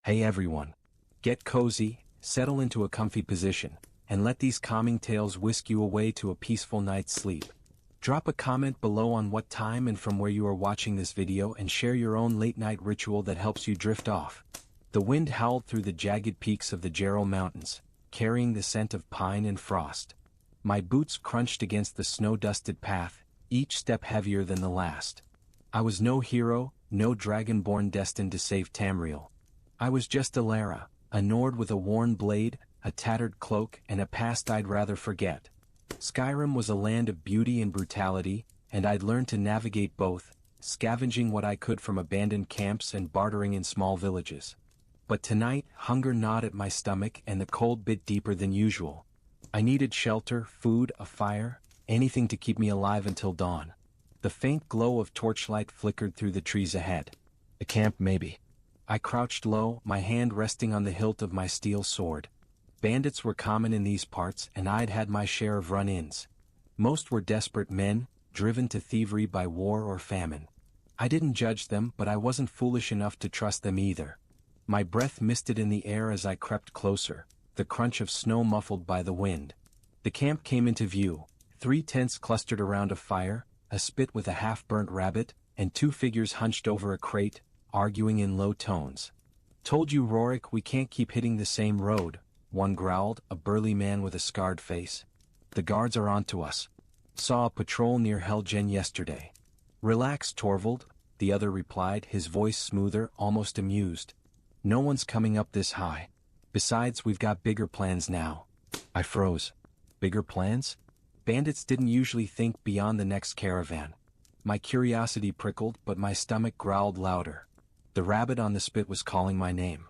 Hey everyone. Get cozy, settle into a comfy position, and let these calming tales whisk you away to a peaceful night's sleep. Drop a comment below on what time and from where you are watching this video and share your own late-night ritual that helps you drift off. The wind howled through the jagged peaks of the Jarrow Mountains, carrying the scent of pine and frost. My boots crunched against the snow-dusted path, each step heavier than the last. I was no hero, no dragonborn destined to save Tamriel. I was just Elara, a Nord with a worn blade, a tattered cloak, and a past I'd rather forget. Skyrim was a land of beauty and brutality, and I'd learned to navigate both, scavenging what I could from abandoned camps and bartering in small villages. But tonight, hunger gnawed at my stomach and the cold bit deeper than usual. I needed shelter, food, a fire, anything to keep me alive until dawn. The faint glow of torchlight flickered through the trees ahead. A camp, maybe. I crouched low, my hand resting on the hilt of my steel sword. Bandits were common in these parts, and I'd had my share of run-ins. Most were desperate men, driven to thievery by war or famine. I didn't judge them, but I wasn't foolish enough to trust them either. My breath misted in the air as I crept closer, the crunch of snow muffled by the wind. The camp came into view, 3 tents clustered around a fire, a spit with a half-burnt rabbit, and 2 figures hunched over a crate, arguing in low tones. "Told you, Rorik, we can't keep hitting the same road," one growled, a burly man with a scarred face. "The guards are onto us. Saw a patrol near Helgen yesterday." "Relax, Torvald," the other replied, his voice smoother, almost amused. "No one's coming up this high. Besides, we've got bigger plans now." I froze. Bigger plans? Bandits didn't usually think beyond the next caravan. My curiosity prickled, but my stomach growled louder. The rabbit on the spit was calling my name.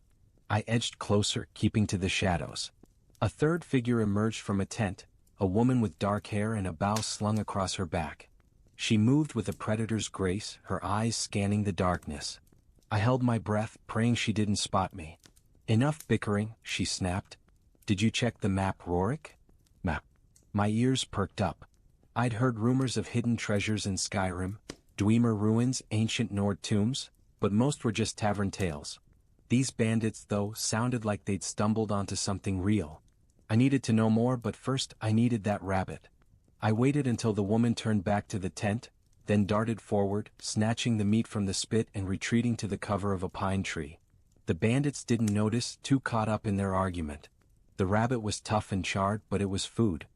I edged closer, keeping to the shadows. A third figure emerged from a tent, a woman with dark hair and a bow slung across her back. She moved with a predator's grace, her eyes scanning the darkness. I held my breath, praying she didn't spot me. "Enough bickering," she snapped. "Did you check the map, Rorik?" "Map." My ears perked up. I'd heard rumors of hidden treasures in Skyrim, Dwemer ruins, ancient Nord tombs, but most were just tavern tales. These bandits, though, sounded like they'd stumbled onto something real. I needed to know more, but first I needed that rabbit. I waited until the woman turned back to the tent, then darted forward, snatching the meat from the spit and retreating to the cover of a pine tree. The bandits didn't notice, too caught up in their argument. The rabbit was tough and charred, but it was food.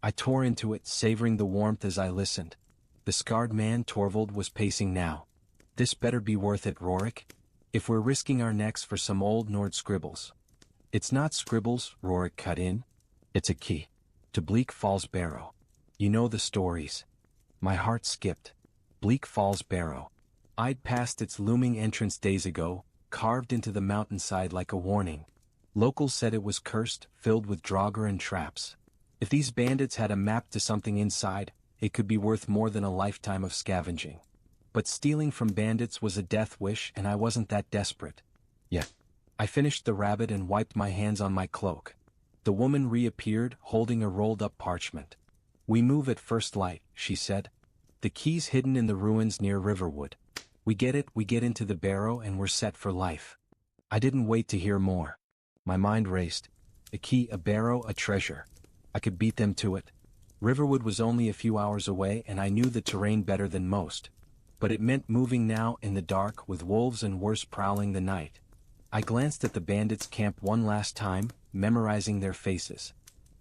I tore into it, savoring the warmth as I listened. The scarred man, Torvald, was pacing now. "This better be worth it, Rorik. If we're risking our necks for some old Nord scribbles." "It's not scribbles," Rorik cut in. "It's a key. To Bleak Falls Barrow. You know the stories." My heart skipped. Bleak Falls Barrow. I'd passed its looming entrance days ago, carved into the mountainside like a warning. Locals said it was cursed, filled with draugr and traps. If these bandits had a map to something inside, it could be worth more than a lifetime of scavenging. But stealing from bandits was a death wish, and I wasn't that desperate. Yet. I finished the rabbit and wiped my hands on my cloak. The woman reappeared, holding a rolled-up parchment. "We move at first light," she said. "The key's hidden in the ruins near Riverwood. We get it, we get into the barrow, and we're set for life." I didn't wait to hear more. My mind raced. A key, a barrow, a treasure. I could beat them to it. Riverwood was only a few hours away, and I knew the terrain better than most. But it meant moving now in the dark, with wolves and worse prowling the night. I glanced at the bandits' camp one last time, memorizing their faces.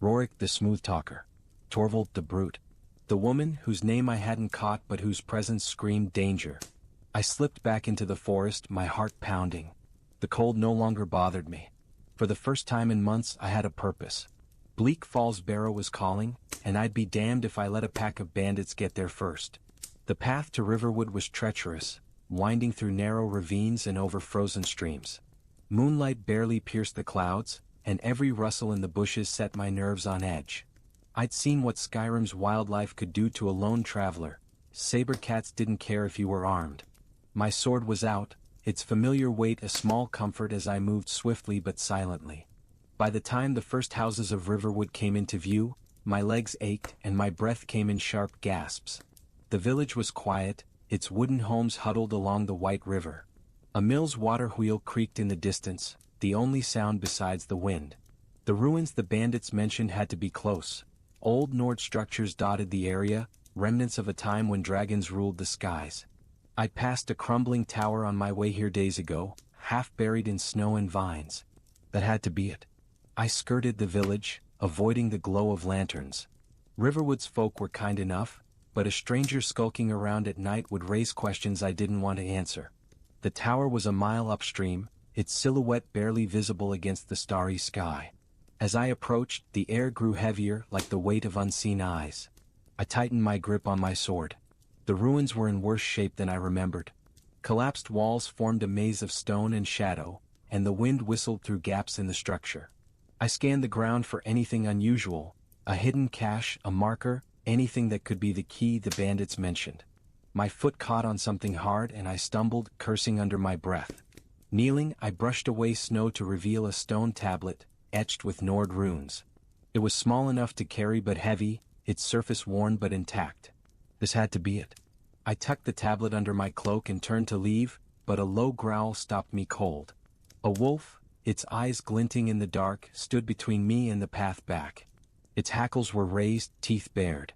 Rorik, the smooth talker. Torvald, the brute. The woman, whose name I hadn't caught but whose presence screamed danger. I slipped back into the forest, my heart pounding. The cold no longer bothered me. For the first time in months, I had a purpose. Bleak Falls Barrow was calling, and I'd be damned if I let a pack of bandits get there first. The path to Riverwood was treacherous, winding through narrow ravines and over frozen streams. Moonlight barely pierced the clouds, and every rustle in the bushes set my nerves on edge. I'd seen what Skyrim's wildlife could do to a lone traveler. Saber cats didn't care if you were armed. My sword was out, its familiar weight a small comfort as I moved swiftly but silently. By the time the first houses of Riverwood came into view, my legs ached and my breath came in sharp gasps. The village was quiet, its wooden homes huddled along the white river. A mill's water wheel creaked in the distance, the only sound besides the wind. The ruins the bandits mentioned had to be close. Old Nord structures dotted the area, remnants of a time when dragons ruled the skies. I passed a crumbling tower on my way here days ago, half buried in snow and vines. That had to be it. I skirted the village, avoiding the glow of lanterns. Riverwood's folk were kind enough, but a stranger skulking around at night would raise questions I didn't want to answer. The tower was a mile upstream, its silhouette barely visible against the starry sky. As I approached, the air grew heavier, like the weight of unseen eyes. I tightened my grip on my sword. The ruins were in worse shape than I remembered. Collapsed walls formed a maze of stone and shadow, and the wind whistled through gaps in the structure. I scanned the ground for anything unusual, a hidden cache, a marker, anything that could be the key the bandits mentioned. My foot caught on something hard and I stumbled, cursing under my breath. Kneeling, I brushed away snow to reveal a stone tablet, etched with Nord runes. It was small enough to carry but heavy, its surface worn but intact. This had to be it. I tucked the tablet under my cloak and turned to leave, but a low growl stopped me cold. A wolf, its eyes glinting in the dark, stood between me and the path back. Its hackles were raised, teeth bared.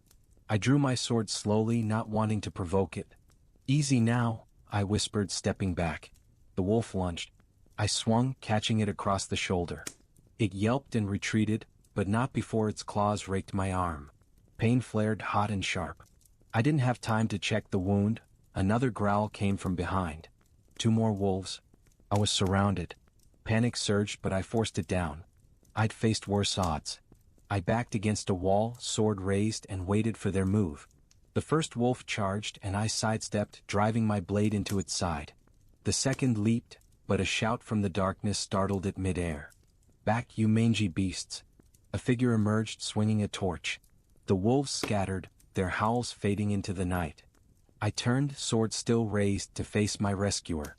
I drew my sword slowly, not wanting to provoke it. "Easy now," I whispered, stepping back. The wolf lunged. I swung, catching it across the shoulder. It yelped and retreated, but not before its claws raked my arm. Pain flared hot and sharp. I didn't have time to check the wound. Another growl came from behind. 2 more wolves. I was surrounded. Panic surged, but I forced it down. I'd faced worse odds. I backed against a wall, sword raised, and waited for their move. The first wolf charged, and I sidestepped, driving my blade into its side. The second leaped, but a shout from the darkness startled it mid-air. "Back, you mangy beasts!" A figure emerged, swinging a torch. The wolves scattered, their howls fading into the night. I turned, sword still raised, to face my rescuer.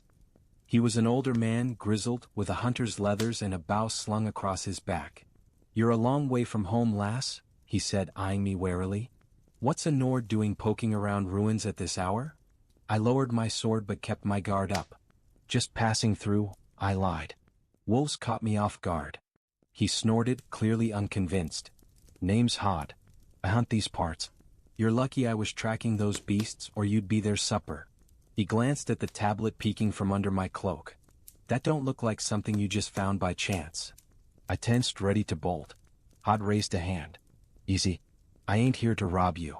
He was an older man, grizzled, with a hunter's leathers and a bow slung across his back. "You're a long way from home, lass," he said, eyeing me warily. "What's a Nord doing poking around ruins at this hour?" I lowered my sword but kept my guard up. "Just passing through," I lied. Wolves caught me off guard. He snorted, clearly unconvinced. "Name's Hod. I hunt these parts. You're lucky I was tracking those beasts or you'd be their supper." He glanced at the tablet peeking from under my cloak. "That don't look like something you just found by chance." I tensed, ready to bolt. Hod raised a hand. "Easy. I ain't here to rob you.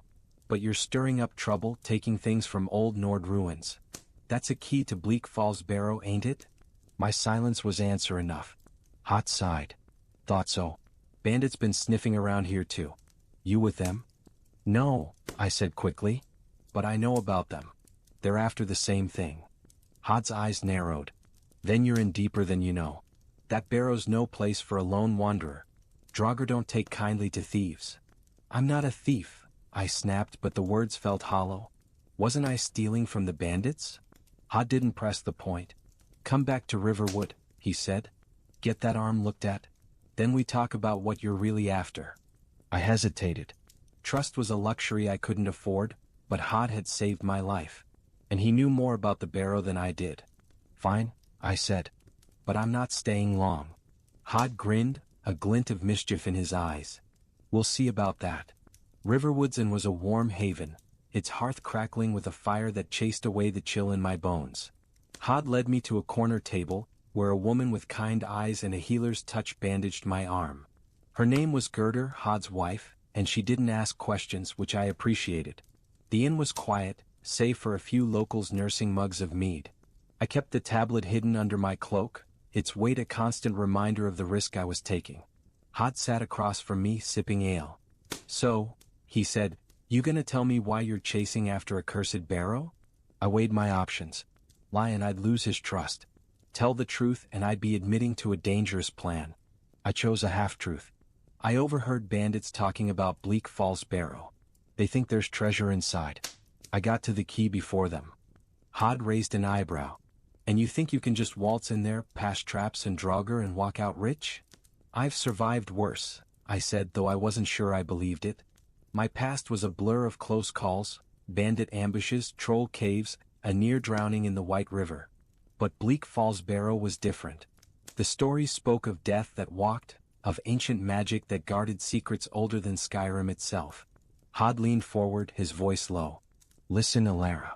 But you're stirring up trouble, taking things from old Nord ruins. That's a key to Bleak Falls Barrow, ain't it?" My silence was answer enough. Hod sighed. "Thought so. Bandits been sniffing around here too." "You with them?" "No," I said quickly. "But I know about them. They're after the same thing." Hod's eyes narrowed. "Then you're in deeper than you know. That barrow's no place for a lone wanderer. Draugr don't take kindly to thieves." "I'm not a thief," I snapped, but the words felt hollow. "Wasn't I stealing from the bandits?" Hod didn't press the point. "Come back to Riverwood," he said. "Get that arm looked at. Then we talk about what you're really after." I hesitated. Trust was a luxury I couldn't afford, but Hod had saved my life. And he knew more about the barrow than I did. "Fine," I said. "But I'm not staying long." Hod grinned, a glint of mischief in his eyes. "We'll see about that." Riverwood's Inn was a warm haven, its hearth crackling with a fire that chased away the chill in my bones. Hod led me to a corner table, where a woman with kind eyes and a healer's touch bandaged my arm. Her name was Gerder, Hod's wife, and she didn't ask questions, which I appreciated. The inn was quiet, save for a few locals nursing mugs of mead. I kept the tablet hidden under my cloak, its weight a constant reminder of the risk I was taking. Hod sat across from me, sipping ale. "So," he said, "you gonna tell me why you're chasing after a cursed barrow?" I weighed my options. Lie and I'd lose his trust. Tell the truth and I'd be admitting to a dangerous plan. I chose a half-truth. "I overheard bandits talking about Bleak Falls Barrow. They think there's treasure inside. I got to the key before them." Hod raised an eyebrow. "And you think you can just waltz in there, past traps and draugr and walk out rich?" "I've survived worse," I said, though I wasn't sure I believed it. My past was a blur of close calls, bandit ambushes, troll caves, a near drowning in the White River. But Bleak Falls Barrow was different. The stories spoke of death that walked, of ancient magic that guarded secrets older than Skyrim itself. Hod leaned forward, his voice low. Listen, Elara.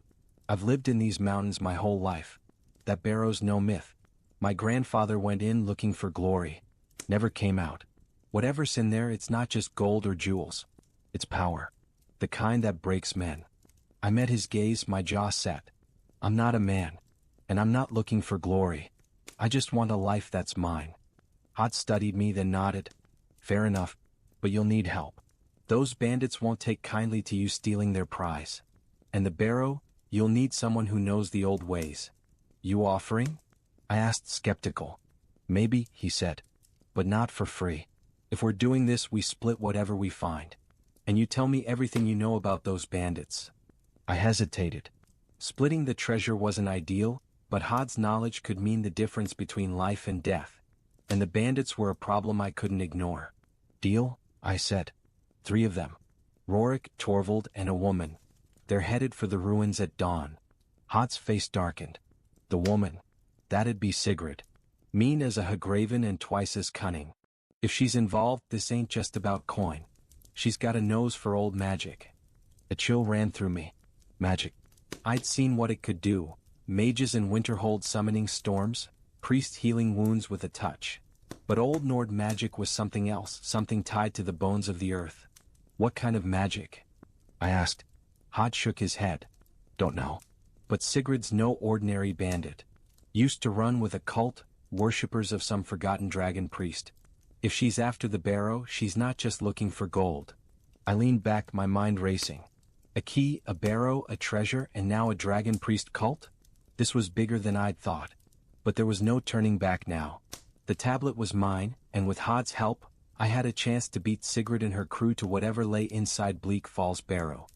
I've lived in these mountains my whole life. That barrow's no myth. My grandfather went in looking for glory. Never came out. Whatever's in there, it's not just gold or jewels. It's power. The kind that breaks men. I met his gaze, my jaw set. I'm not a man. And I'm not looking for glory. I just want a life that's mine. Hod studied me, then nodded. Fair enough, but you'll need help. Those bandits won't take kindly to you stealing their prize. And the barrow, you'll need someone who knows the old ways. You offering? I asked, skeptical. Maybe, he said. But not for free. If we're doing this, we split whatever we find. And you tell me everything you know about those bandits. I hesitated. Splitting the treasure wasn't ideal, but Hod's knowledge could mean the difference between life and death. And the bandits were a problem I couldn't ignore. Deal? I said. 3 of them. Rorik, Torvald, and a woman. They're headed for the ruins at dawn. Hod's face darkened. The woman. That'd be Sigrid. Mean as a Hagraven and twice as cunning. If she's involved, this ain't just about coin. She's got a nose for old magic. A chill ran through me. Magic. I'd seen what it could do. Mages in Winterhold summoning storms, priests healing wounds with a touch. But Old Nord magic was something else, something tied to the bones of the earth. What kind of magic? I asked. Hod shook his head. Don't know. But Sigrid's no ordinary bandit. Used to run with a cult, worshippers of some forgotten dragon priest. If she's after the barrow, she's not just looking for gold. I leaned back, my mind racing. A key, a barrow, a treasure, and now a dragon priest cult? This was bigger than I'd thought. But there was no turning back now. The tablet was mine, and with Hod's help, I had a chance to beat Sigrid and her crew to whatever lay inside Bleak Falls Barrow.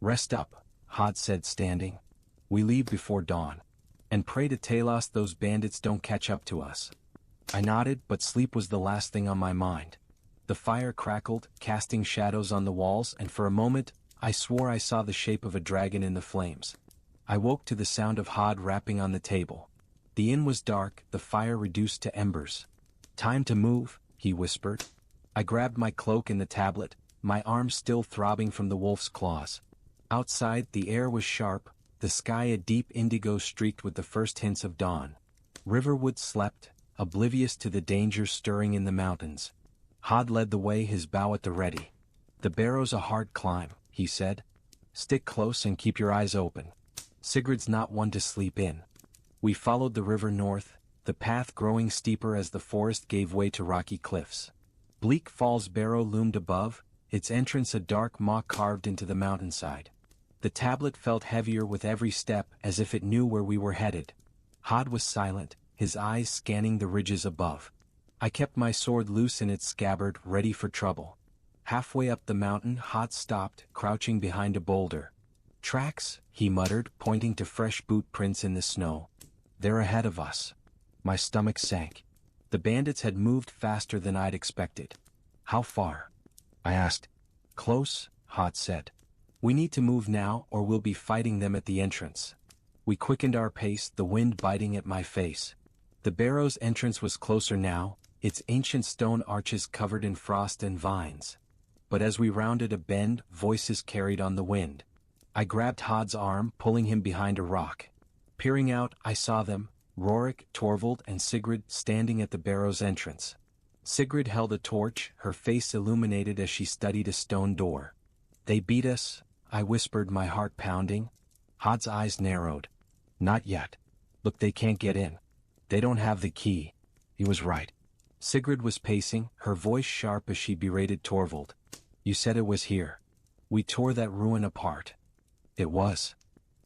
Rest up, Hod said, standing. We leave before dawn. And pray to Talos those bandits don't catch up to us. I nodded, but sleep was the last thing on my mind. The fire crackled, casting shadows on the walls, and for a moment, I swore I saw the shape of a dragon in the flames. I woke to the sound of Hod rapping on the table. The inn was dark, the fire reduced to embers. Time to move, he whispered. I grabbed my cloak and the tablet, my arms still throbbing from the wolf's claws. Outside, the air was sharp, the sky a deep indigo streaked with the first hints of dawn. Riverwood slept, oblivious to the dangers stirring in the mountains. Hod led the way, his bow at the ready. The barrow's a hard climb, he said. Stick close and keep your eyes open. Sigrid's not one to sleep in. We followed the river north, the path growing steeper as the forest gave way to rocky cliffs. Bleak Falls Barrow loomed above, its entrance a dark maw carved into the mountainside. The tablet felt heavier with every step, as if it knew where we were headed. Hod was silent, his eyes scanning the ridges above. I kept my sword loose in its scabbard, ready for trouble. Halfway up the mountain, Hod stopped, crouching behind a boulder. Tracks, he muttered, pointing to fresh boot prints in the snow. They're ahead of us. My stomach sank. The bandits had moved faster than I'd expected. How far? I asked. Close, Hod said. We need to move now, or we'll be fighting them at the entrance. We quickened our pace, the wind biting at my face. The barrow's entrance was closer now, its ancient stone arches covered in frost and vines. But as we rounded a bend, voices carried on the wind. I grabbed Hod's arm, pulling him behind a rock. Peering out, I saw them, Rorik, Torvald, and Sigrid, standing at the barrow's entrance. Sigrid held a torch, her face illuminated as she studied a stone door. They beat us, I whispered, my heart pounding. Hod's eyes narrowed. Not yet. Look, they can't get in. They don't have the key. He was right. Sigrid was pacing, her voice sharp as she berated Torvald. You said it was here. We tore that ruin apart. It was.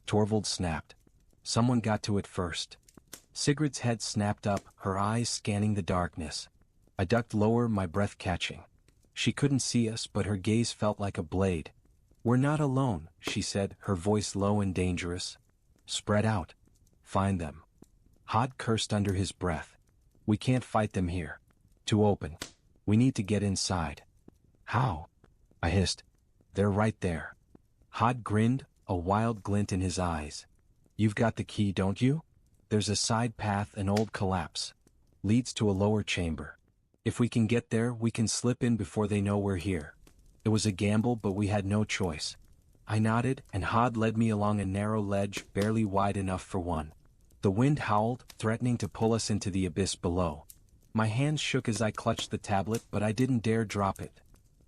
Torvald snapped. Someone got to it first. Sigrid's head snapped up, her eyes scanning the darkness. I ducked lower, my breath catching. She couldn't see us, but her gaze felt like a blade. We're not alone, she said, her voice low and dangerous. Spread out. Find them. Hod cursed under his breath. We can't fight them here. Too open. We need to get inside. How? I hissed. They're right there. Hod grinned, a wild glint in his eyes. You've got the key, don't you? There's a side path, an old collapse. Leads to a lower chamber. If we can get there, we can slip in before they know we're here. It was a gamble, but we had no choice. I nodded, and Hod led me along a narrow ledge barely wide enough for one. The wind howled, threatening to pull us into the abyss below. My hands shook as I clutched the tablet, but I didn't dare drop it.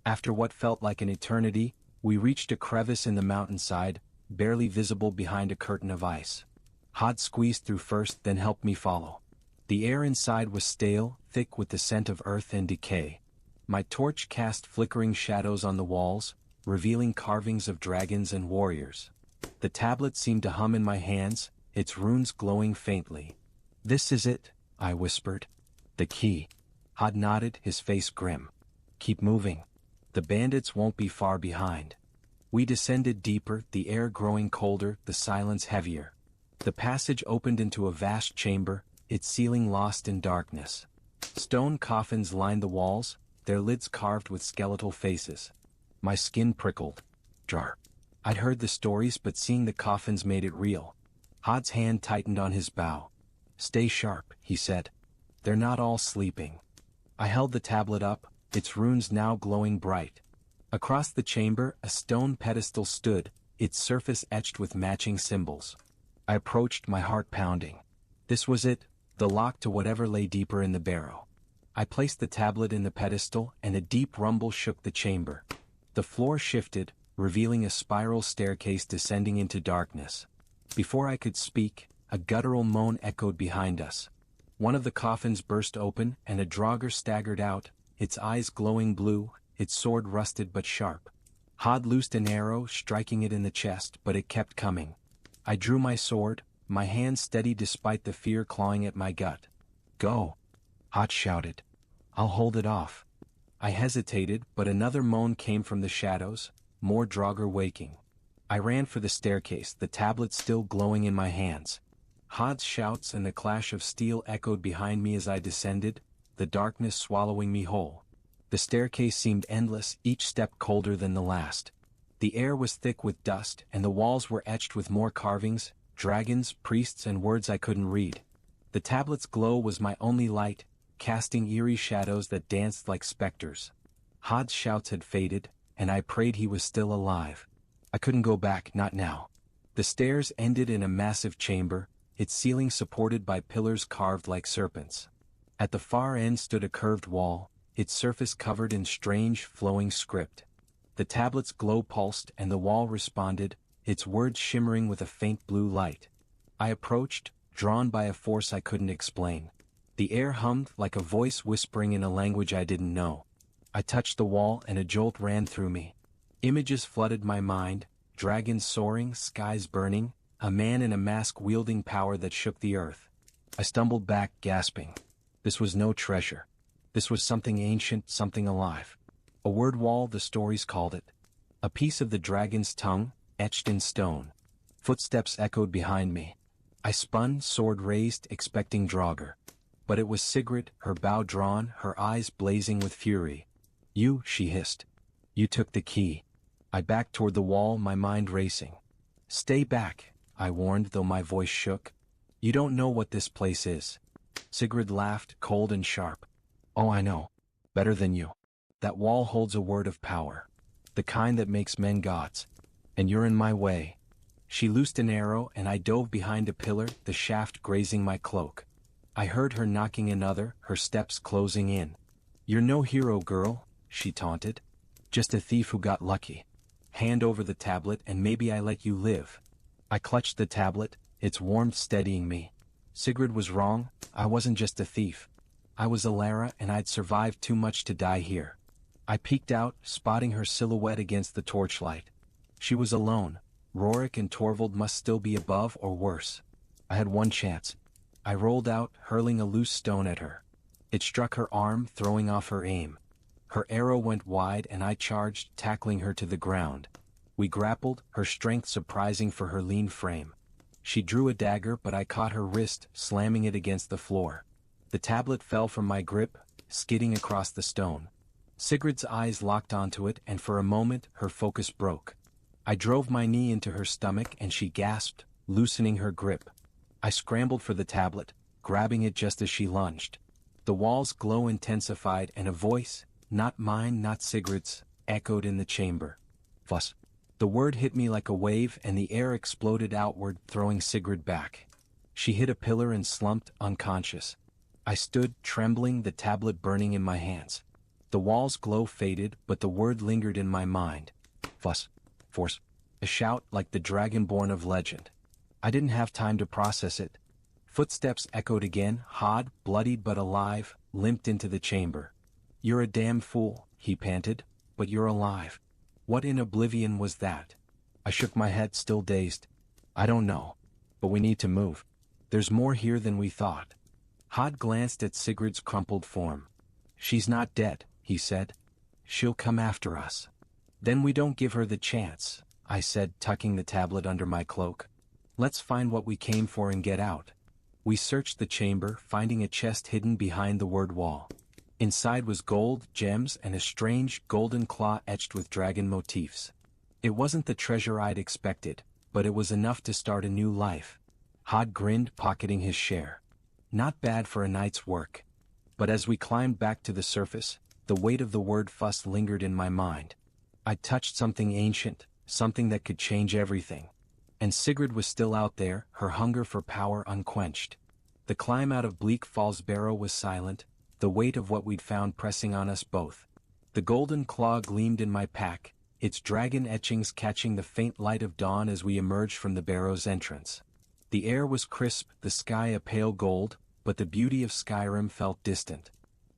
After what felt like an eternity, we reached a crevice in the mountainside, barely visible behind a curtain of ice. Hod squeezed through first, then helped me follow. The air inside was stale, thick with the scent of earth and decay. My torch cast flickering shadows on the walls, revealing carvings of dragons and warriors. The tablet seemed to hum in my hands, its runes glowing faintly. "This is it," I whispered. "The key." Hod nodded, his face grim. "Keep moving. The bandits won't be far behind." We descended deeper, the air growing colder, the silence heavier. The passage opened into a vast chamber, its ceiling lost in darkness. Stone coffins lined the walls, their lids carved with skeletal faces. My skin prickled. Draugr. I'd heard the stories, but seeing the coffins made it real. Hod's hand tightened on his bow. "Stay sharp," he said. "They're not all sleeping." I held the tablet up, its runes now glowing bright. Across the chamber, a stone pedestal stood, its surface etched with matching symbols. I approached, my heart pounding. This was it, the lock to whatever lay deeper in the barrow. I placed the tablet in the pedestal, and a deep rumble shook the chamber. The floor shifted, revealing a spiral staircase descending into darkness. Before I could speak, a guttural moan echoed behind us. One of the coffins burst open, and a draugr staggered out, its eyes glowing blue, its sword rusted but sharp. Hod loosed an arrow, striking it in the chest, but it kept coming. I drew my sword, my hand steady despite the fear clawing at my gut. "Go!" Hod shouted. "I'll hold it off." I hesitated, but another moan came from the shadows, more draugr waking. I ran for the staircase, the tablet still glowing in my hands. Hod's shouts and the clash of steel echoed behind me as I descended, the darkness swallowing me whole. The staircase seemed endless, each step colder than the last. The air was thick with dust, and the walls were etched with more carvings, dragons, priests, and words I couldn't read. The tablet's glow was my only light, casting eerie shadows that danced like specters. Hod's shouts had faded, and I prayed he was still alive. I couldn't go back, not now. The stairs ended in a massive chamber, its ceiling supported by pillars carved like serpents. At the far end stood a curved wall, its surface covered in strange, flowing script. The tablet's glow pulsed, and the wall responded, its words shimmering with a faint blue light. I approached, drawn by a force I couldn't explain. The air hummed like a voice whispering in a language I didn't know. I touched the wall, and a jolt ran through me. Images flooded my mind, dragons soaring, skies burning, a man in a mask wielding power that shook the earth. I stumbled back, gasping. This was no treasure. This was something ancient, something alive. A word wall, the stories called it. A piece of the dragon's tongue, etched in stone. Footsteps echoed behind me. I spun, sword raised, expecting draugr. But it was Sigrid, her bow drawn, her eyes blazing with fury. "You," she hissed. "You took the key." I backed toward the wall, my mind racing. "Stay back," I warned, though my voice shook. "You don't know what this place is." Sigrid laughed, cold and sharp. "Oh, I know. Better than you. That wall holds a word of power. The kind that makes men gods. And you're in my way." She loosed an arrow, and I dove behind a pillar, the shaft grazing my cloak. I heard her knocking another, her steps closing in. "You're no hero, girl," she taunted. "Just a thief who got lucky. Hand over the tablet and maybe I let you live." I clutched the tablet, its warmth steadying me. Sigrid was wrong, I wasn't just a thief. I was Elara, and I'd survived too much to die here. I peeked out, spotting her silhouette against the torchlight. She was alone. Rorik and Torvald must still be above, or worse. I had one chance. I rolled out, hurling a loose stone at her. It struck her arm, throwing off her aim. Her arrow went wide, and I charged, tackling her to the ground. We grappled, her strength surprising for her lean frame. She drew a dagger, but I caught her wrist, slamming it against the floor. The tablet fell from my grip, skidding across the stone. Sigrid's eyes locked onto it, and for a moment, her focus broke. I drove my knee into her stomach, and she gasped, loosening her grip. I scrambled for the tablet, grabbing it just as she lunged. The wall's glow intensified and a voice, not mine, not Sigrid's, echoed in the chamber. Fuss. The word hit me like a wave and the air exploded outward, throwing Sigrid back. She hit a pillar and slumped, unconscious. I stood, trembling, the tablet burning in my hands. The wall's glow faded, but the word lingered in my mind. Fuss. Force. A shout like the dragonborn of legend. I didn't have time to process it. Footsteps echoed again. Hod, bloodied but alive, limped into the chamber. You're a damn fool, he panted, but you're alive. What in oblivion was that? I shook my head, still dazed. I don't know. But we need to move. There's more here than we thought. Hod glanced at Sigrid's crumpled form. She's not dead, he said. She'll come after us. Then we don't give her the chance, I said, tucking the tablet under my cloak. Let's find what we came for and get out. We searched the chamber, finding a chest hidden behind the word wall. Inside was gold, gems, and a strange golden claw etched with dragon motifs. It wasn't the treasure I'd expected, but it was enough to start a new life. Hod grinned, pocketing his share. Not bad for a night's work. But as we climbed back to the surface, the weight of the word fuss lingered in my mind. I touched something ancient, something that could change everything. And Sigrid was still out there, her hunger for power unquenched. The climb out of Bleak Falls Barrow was silent, the weight of what we'd found pressing on us both. The golden claw gleamed in my pack, its dragon etchings catching the faint light of dawn as we emerged from the barrow's entrance. The air was crisp, the sky a pale gold, but the beauty of Skyrim felt distant.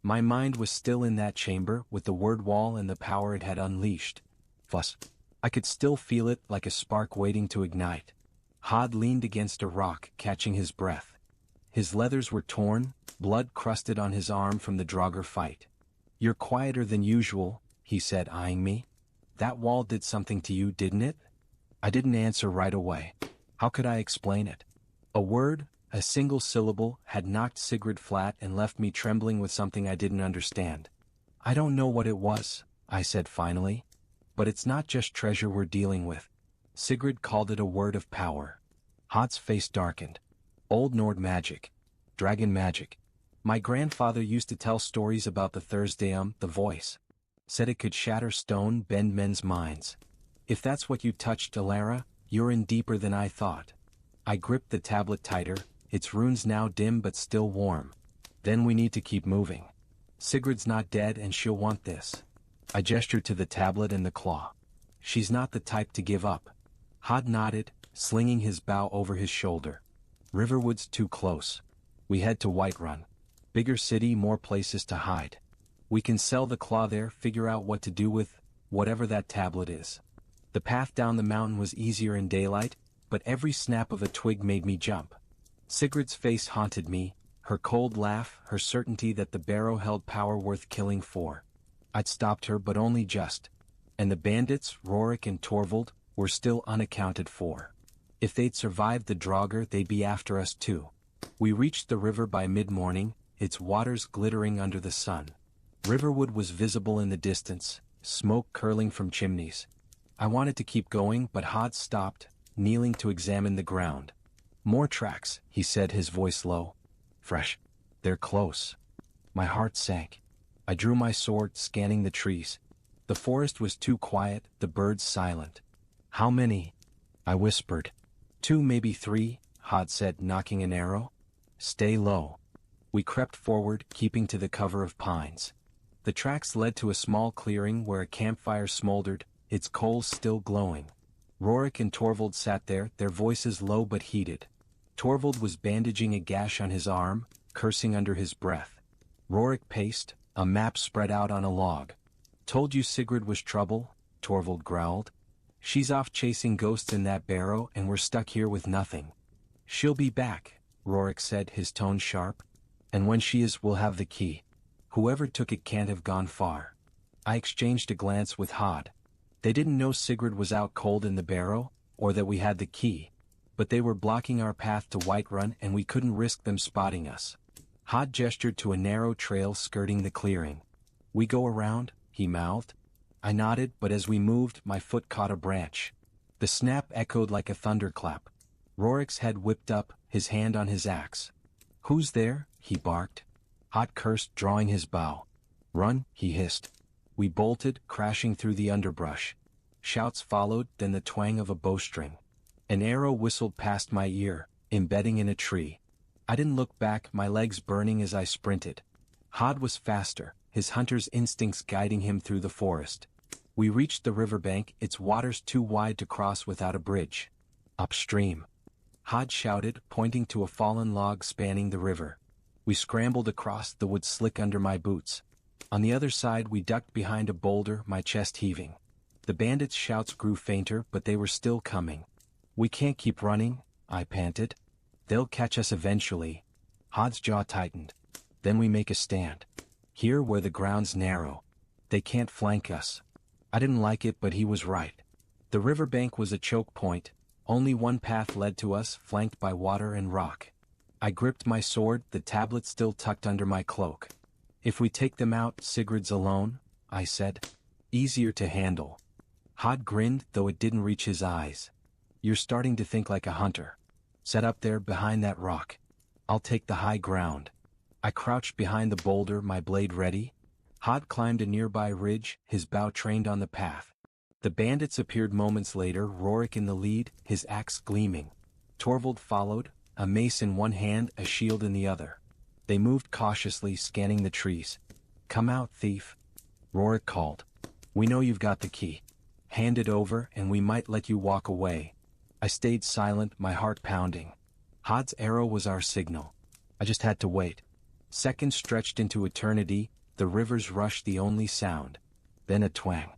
My mind was still in that chamber, with the word wall and the power it had unleashed. Fuss. I could still feel it, like a spark waiting to ignite. Hod leaned against a rock, catching his breath. His leathers were torn, blood crusted on his arm from the draugr fight. You're quieter than usual, he said, eyeing me. That wall did something to you, didn't it? I didn't answer right away. How could I explain it? A word, a single syllable, had knocked Sigrid flat and left me trembling with something I didn't understand. I don't know what it was, I said finally. But it's not just treasure we're dealing with. Sigrid called it a word of power. Hod's face darkened. Old Nord magic. Dragon magic. My grandfather used to tell stories about the Thursdayum, the voice. Said it could shatter stone, bend men's minds. If that's what you touched, Elara, you're in deeper than I thought. I gripped the tablet tighter, its runes now dim but still warm. Then we need to keep moving. Sigrid's not dead and she'll want this. I gestured to the tablet and the claw. She's not the type to give up. Hod nodded, slinging his bow over his shoulder. Riverwood's too close. We head to Whiterun. Bigger city, more places to hide. We can sell the claw there, figure out what to do with whatever that tablet is. The path down the mountain was easier in daylight, but every snap of a twig made me jump. Sigrid's face haunted me, her cold laugh, her certainty that the barrow held power worth killing for. I'd stopped her, but only just. And the bandits, Rorick and Torvald, were still unaccounted for. If they'd survived the draugr, they'd be after us too. We reached the river by mid-morning, its waters glittering under the sun. Riverwood was visible in the distance, smoke curling from chimneys. I wanted to keep going, but Hod stopped, kneeling to examine the ground. More tracks, he said, his voice low. Fresh. They're close. My heart sank. I drew my sword, scanning the trees. The forest was too quiet, the birds silent. How many? I whispered. 2, maybe 3, Hod said, knocking an arrow. Stay low. We crept forward, keeping to the cover of pines. The tracks led to a small clearing where a campfire smoldered, its coals still glowing. Rorick and Torvald sat there, their voices low but heated. Torvald was bandaging a gash on his arm, cursing under his breath. Rorick paced, a map spread out on a log. Told you Sigrid was trouble, Torvald growled. She's off chasing ghosts in that barrow and we're stuck here with nothing. She'll be back, Rorick said, his tone sharp. And when she is, we'll have the key. Whoever took it can't have gone far. I exchanged a glance with Hod. They didn't know Sigrid was out cold in the barrow, or that we had the key. But they were blocking our path to Whiterun and we couldn't risk them spotting us. Hod gestured to a narrow trail skirting the clearing. We go around, he mouthed. I nodded, but as we moved, my foot caught a branch. The snap echoed like a thunderclap. Rorick's head whipped up, his hand on his axe. "Who's there?" he barked. Hod cursed, drawing his bow. "Run," he hissed. We bolted, crashing through the underbrush. Shouts followed, then the twang of a bowstring. An arrow whistled past my ear, embedding in a tree. I didn't look back, my legs burning as I sprinted. Hod was faster, his hunter's instincts guiding him through the forest. We reached the riverbank, its waters too wide to cross without a bridge. "Upstream!" Hod shouted, pointing to a fallen log spanning the river. We scrambled across, the wood slick under my boots. On the other side we ducked behind a boulder, my chest heaving. The bandits' shouts grew fainter, but they were still coming. "We can't keep running," I panted. "They'll catch us eventually." Hod's jaw tightened. "Then we make a stand. Here where the ground's narrow. They can't flank us." I didn't like it, but he was right. The riverbank was a choke point. Only one path led to us, flanked by water and rock. I gripped my sword, the tablet still tucked under my cloak. "If we take them out, Sigrid's alone," I said. "Easier to handle." Hod grinned, though it didn't reach his eyes. "You're starting to think like a hunter. Set up there behind that rock. I'll take the high ground." I crouched behind the boulder, my blade ready. Hod climbed a nearby ridge, his bow trained on the path. The bandits appeared moments later, Rorik in the lead, his axe gleaming. Torvald followed, a mace in one hand, a shield in the other. They moved cautiously, scanning the trees. "Come out, thief," Rorik called. "We know you've got the key. Hand it over, and we might let you walk away." I stayed silent, my heart pounding. Hod's arrow was our signal. I just had to wait. Seconds stretched into eternity, the river's rush the only sound. Then a twang.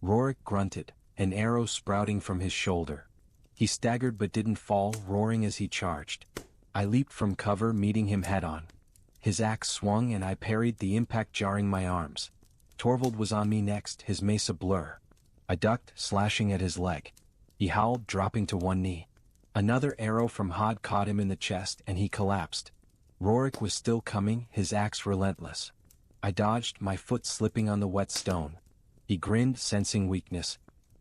Rorik grunted, an arrow sprouting from his shoulder. He staggered but didn't fall, roaring as he charged. I leaped from cover, meeting him head-on. His axe swung and I parried, the impact jarring my arms. Torvald was on me next, his mace a blur. I ducked, slashing at his leg. He howled, dropping to one knee. Another arrow from Hod caught him in the chest and he collapsed. Rorik was still coming, his axe relentless. I dodged, my foot slipping on the wet stone. He grinned, sensing weakness.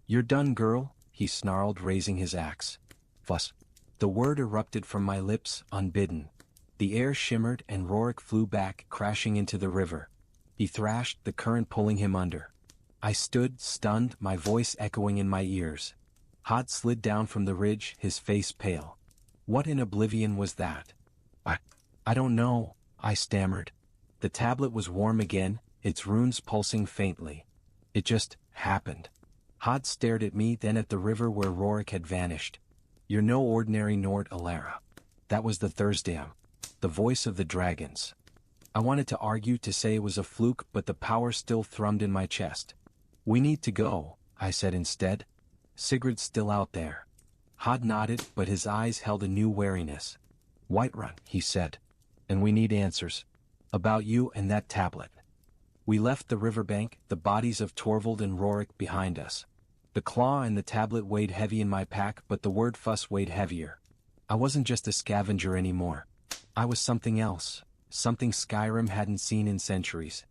"You're done, girl," he snarled, raising his axe. "Fuss." The word erupted from my lips, unbidden. The air shimmered and Rorik flew back, crashing into the river. He thrashed, the current pulling him under. I stood, stunned, my voice echoing in my ears. Hod slid down from the ridge, his face pale. What in oblivion was that? I don't know, I stammered. The tablet was warm again, its runes pulsing faintly. It just happened. Hod stared at me, then at the river where Rorik had vanished. "You're no ordinary Nord, Elara." That was the Thursday, the voice of the dragons. I wanted to argue, to say it was a fluke, but the power still thrummed in my chest. "We need to go," I said instead. "Sigrid's still out there." Hod nodded, but his eyes held a new wariness. "Whiterun," he said. "And we need answers. About you and that tablet." We left the riverbank, the bodies of Torvald and Rorik behind us. The claw and the tablet weighed heavy in my pack, but the word fuss weighed heavier. I wasn't just a scavenger anymore. I was something else, something Skyrim hadn't seen in centuries.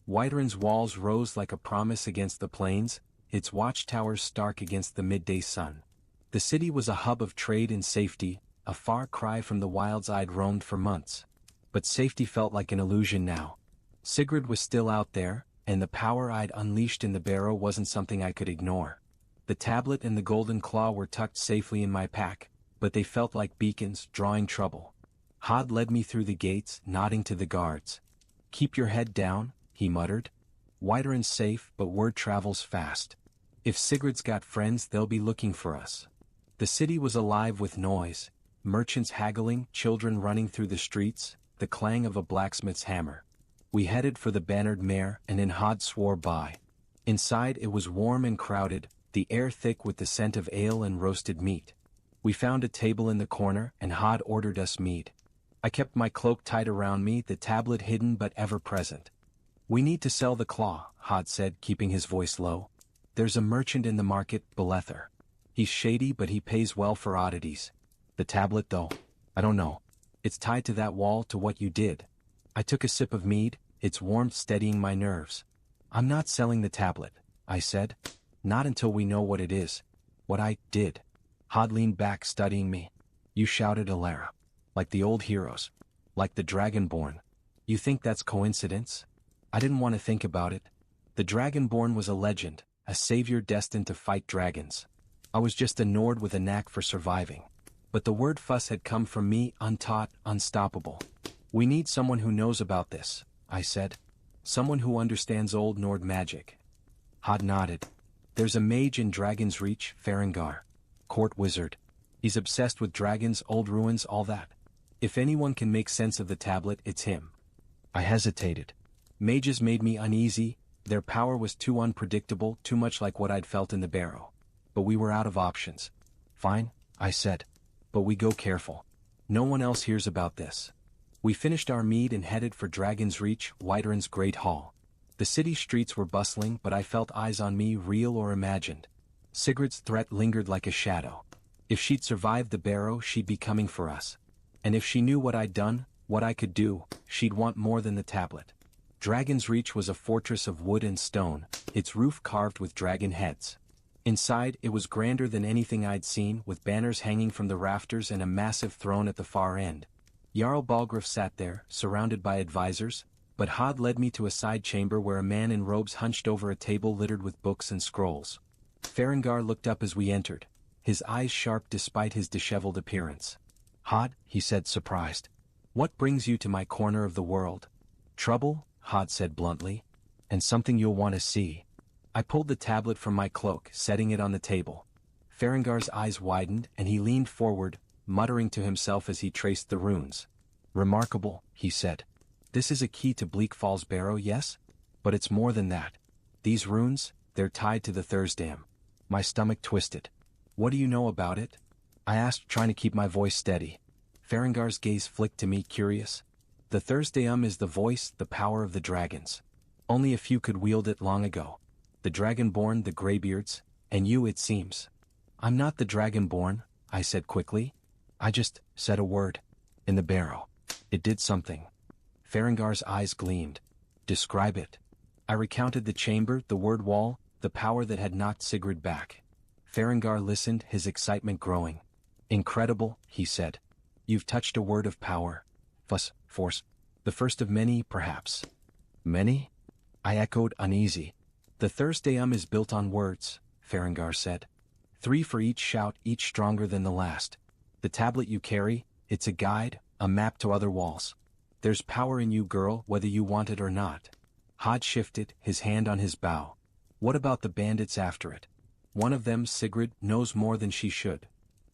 Whiterun's walls rose like a promise against the plains, its watchtowers stark against the midday sun. The city was a hub of trade and safety, a far cry from the wilds I'd roamed for months. But safety felt like an illusion now. Sigrid was still out there, and the power I'd unleashed in the barrow wasn't something I could ignore. The tablet and the golden claw were tucked safely in my pack, but they felt like beacons, drawing trouble. Hod led me through the gates, nodding to the guards. "Keep your head down," he muttered. "Whiterun's safe, but word travels fast. If Sigrid's got friends, they'll be looking for us." The city was alive with noise, merchants haggling, children running through the streets, the clang of a blacksmith's hammer. We headed for the bannered mare, and then Hod swore by. Inside it was warm and crowded, the air thick with the scent of ale and roasted meat. We found a table in the corner, and Hod ordered us mead. I kept my cloak tight around me, the tablet hidden but ever present. "We need to sell the claw," Hod said, keeping his voice low. "There's a merchant in the market, Belether. He's shady, but he pays well for oddities. The tablet, though, I don't know. It's tied to that wall, to what you did." I took a sip of mead, its warmth steadying my nerves. "I'm not selling the tablet," I said. "Not until we know what it is. What I did." Hod leaned back, studying me. "You shouted Elara. Like the old heroes. Like the Dragonborn. You think that's coincidence? I didn't want to think about it. The Dragonborn was a legend, a savior destined to fight dragons. I was just a Nord with a knack for surviving. But the word fuss had come from me, untaught, unstoppable. We need someone who knows about this, I said. Someone who understands old Nord magic. Hod nodded. There's a mage in Dragon's Reach, Farengar. Court wizard. He's obsessed with dragons, old ruins, all that. If anyone can make sense of the tablet, it's him. I hesitated. Mages made me uneasy, their power was too unpredictable, too much like what I'd felt in the barrow. But we were out of options. Fine, I said. But we go careful. No one else hears about this. We finished our mead and headed for Dragon's Reach, Whiterun's Great Hall. The city streets were bustling, but I felt eyes on me, real or imagined. Sigrid's threat lingered like a shadow. If she'd survived the barrow, she'd be coming for us. And if she knew what I'd done, what I could do, she'd want more than the tablet. Dragon's Reach was a fortress of wood and stone, its roof carved with dragon heads. Inside, it was grander than anything I'd seen, with banners hanging from the rafters and a massive throne at the far end. Jarl Balgruuf sat there, surrounded by advisors, but Hod led me to a side chamber where a man in robes hunched over a table littered with books and scrolls. Farengar looked up as we entered, his eyes sharp despite his disheveled appearance. Hod, he said, surprised. What brings you to my corner of the world? Trouble, Hod said bluntly. And something you'll want to see. I pulled the tablet from my cloak, setting it on the table. Farengar's eyes widened and he leaned forward, muttering to himself as he traced the runes. Remarkable, he said. This is a key to Bleak Falls Barrow, yes? But it's more than that. These runes, they're tied to the Thursdam. My stomach twisted. What do you know about it? I asked, trying to keep my voice steady. Farengar's gaze flicked to me, curious. The Thursdam is the voice, the power of the dragons. Only a few could wield it long ago. The Dragonborn, the Greybeards, and you, it seems. I'm not the Dragonborn, I said quickly. I just said a word. In the barrow. It did something. Farengar's eyes gleamed. Describe it. I recounted the chamber, the word wall, the power that had knocked Sigrid back. Farengar listened, his excitement growing. Incredible, he said. You've touched a word of power. Force. The first of many, perhaps. Many? I echoed, uneasy. The Thursdam is built on words, Farengar said. 3 for each shout, each stronger than the last. The tablet you carry, it's a guide, a map to other walls. There's power in you, girl, whether you want it or not. Hod shifted, his hand on his bow. What about the bandits after it? One of them, Sigrid, knows more than she should.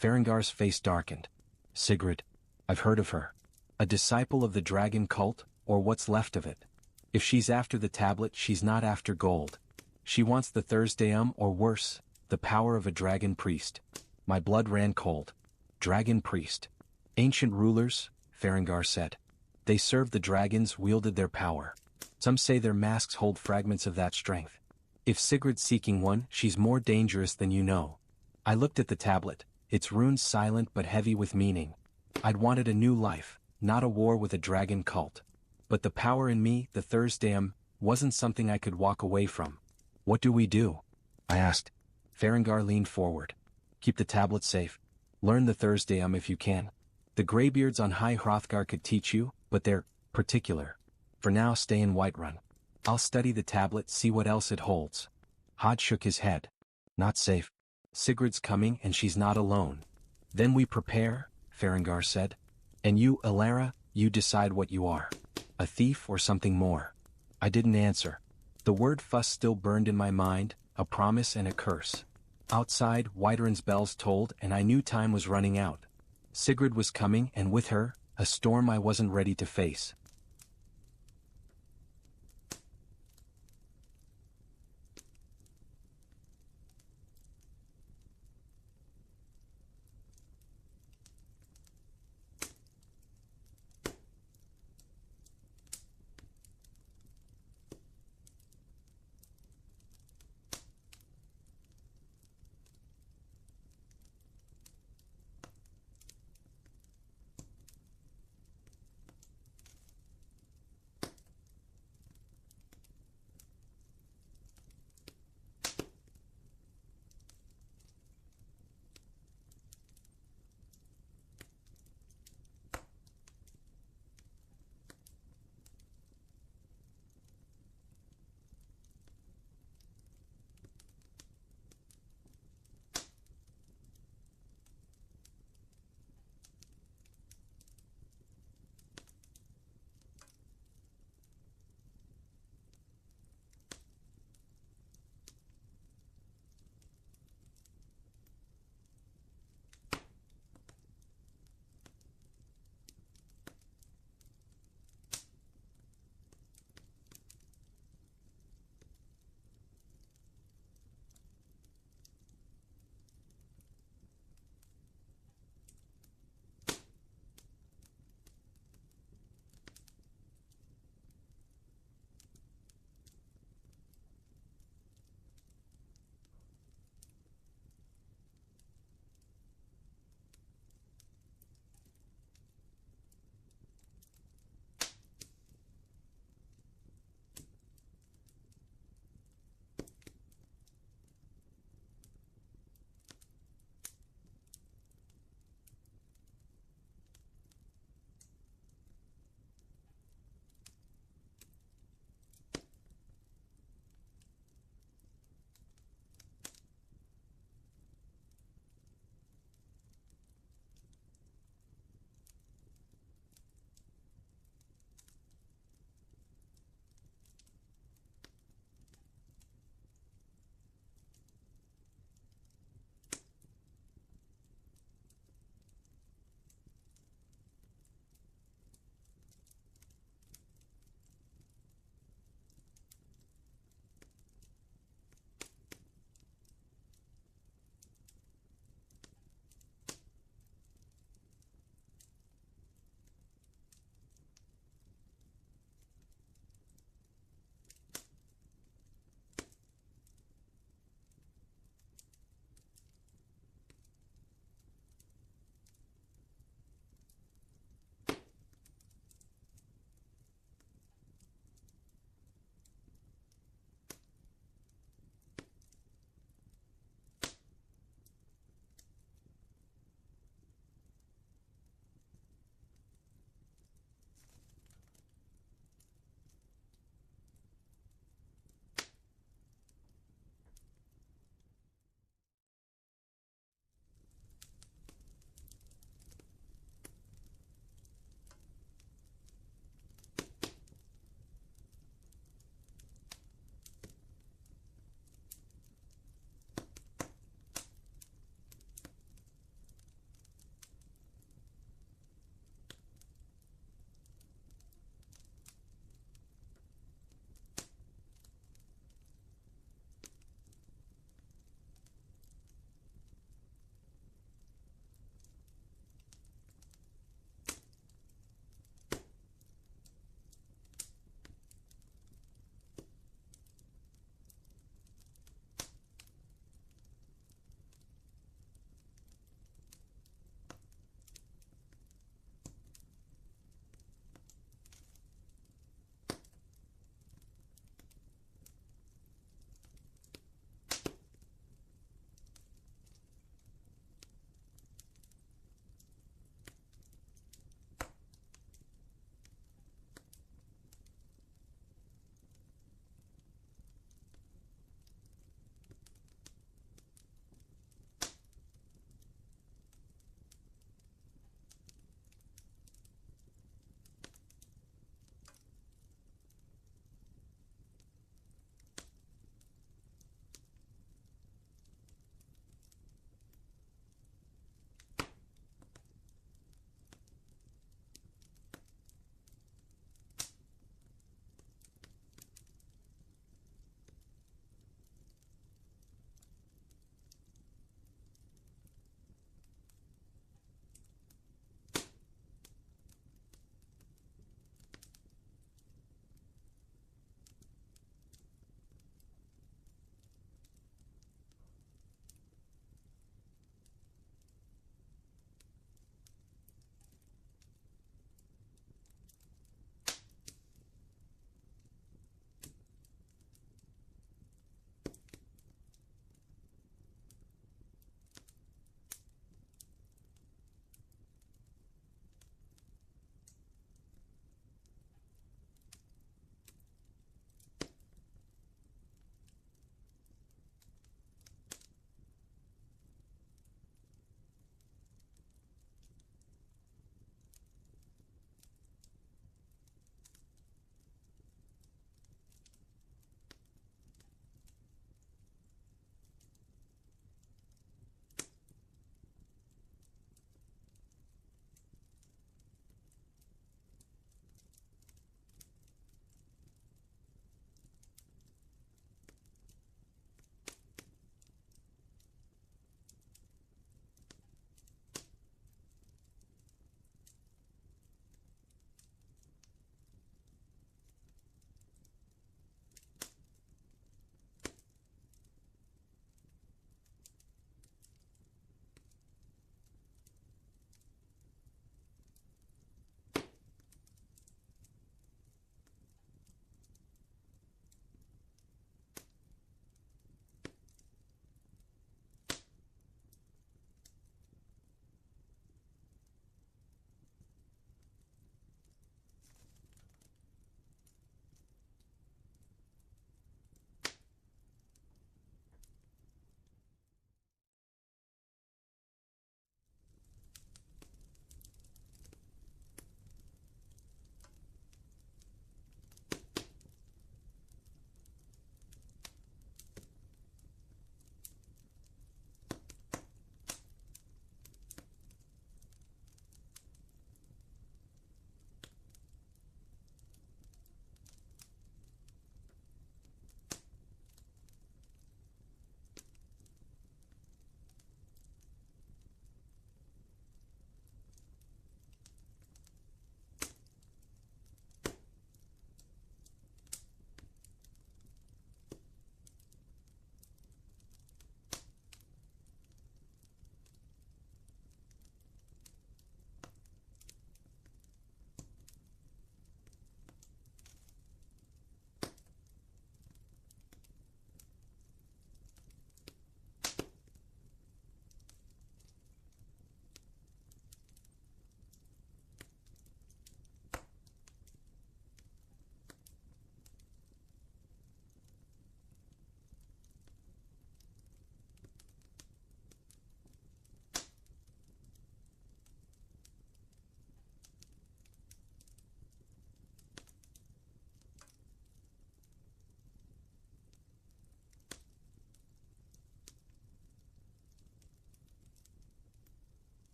Farengar's face darkened. Sigrid. I've heard of her. A disciple of the dragon cult, or what's left of it. If she's after the tablet, she's not after gold. She wants the Thursdam, or worse, the power of a dragon priest. My blood ran cold. Dragon priest. Ancient rulers, Farengar said. They served the dragons, wielded their power. Some say their masks hold fragments of that strength. If Sigrid's seeking one, she's more dangerous than you know. I looked at the tablet, its runes silent but heavy with meaning. I'd wanted a new life, not a war with a dragon cult. But the power in me, the Thursdam, wasn't something I could walk away from. What do we do? I asked. Farengar leaned forward. Keep the tablet safe. Learn the Thursdam if you can. The Greybeards on High Hrothgar could teach you, but they're particular. For now, stay in Whiterun. I'll study the tablet, see what else it holds. Hod shook his head. Not safe. Sigrid's coming and she's not alone. Then we prepare, Farengar said. And you, Elara, you decide what you are. A thief or something more. I didn't answer. The word fuss still burned in my mind, a promise and a curse. Outside, Whiterun's bells tolled and I knew time was running out. Sigrid was coming and with her, a storm I wasn't ready to face.